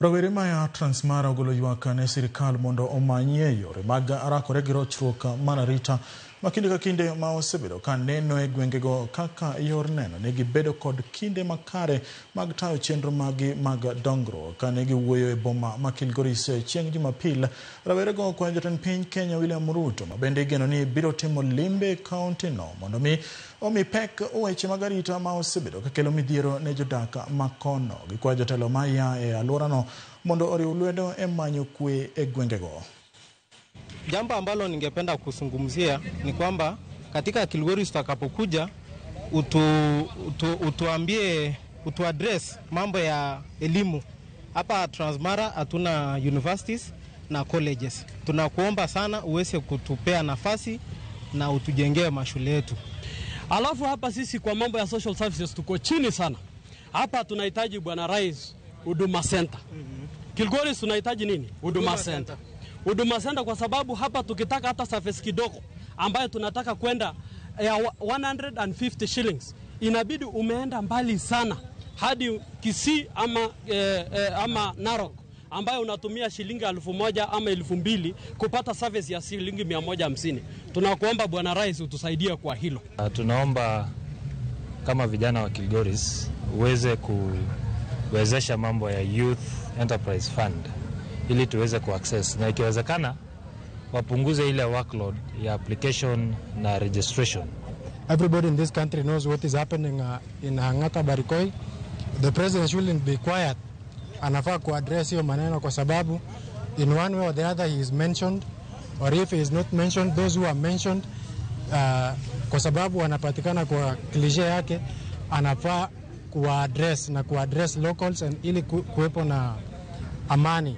Rawere maya Transmara ogolo ywak ne sirikal mondo omanyie yore mag rakore gi rochruok mar arita makinde ka kinde ma osebedo ka neno e gwengego kaka yor neno ne gibedo kod kinde makare mag tayo chenro magi mag dongruok. Ka ne giwuoyo e boma ma Kilgoris chieng' Jumapil, rawerego kwayo jatend piny Kenya William Ruto ma bende igeno ni biro timo limbe kaunti no mondo omi pek weche mag arita ma osebedo ka kelo midhiero ne jodak makono. Gikwayo jotelo maya e alworano mondo oriw lwedo e manyo kwe e gwengego. Jambo ambalo ningependa kuzungumzia ni kwamba katika Kilgoris tutakapokuja utuaddress mambo ya elimu. Hapa Transmara hatuna universities na colleges. Tunakuomba sana uweze kutupea nafasi na utujengee mashule yetu. Alafu hapa sisi kwa mambo ya social services tuko chini sana. Hapa tunahitaji Bwana Rais Huduma Center. Kilgoris tunahitaji nini? Huduma Center. Huduma Center kwa sababu hapa tukitaka hata service kidogo ambayo tunataka kwenda ya 150 shillings inabidi umeenda mbali sana hadi Kisii ama Narok ambayo unatumia shilingi 1000 ama 2000 kupata service ya shilingi 150. Tunakuomba Bwana Rais utusaidie kwa hilo. Tunaomba kama vijana wa Kilgoris uweze kuwezesha mambo ya Youth Enterprise Fund ili tuweze kuaccess na ikiwezekana wapunguze ile workload ya application na registration. Everybody in this country knows what is happening in Hangata Barikoi. The president shouldn't be quiet. Anafaa kuaddress hiyo maneno kwa sababu in one way or the other he is mentioned, or if he is not mentioned, those who are mentioned kwa sababu wanapatikana kwa cliche yake, anafaa kuaddress na kuaddress locals and ili kuwepo na amani.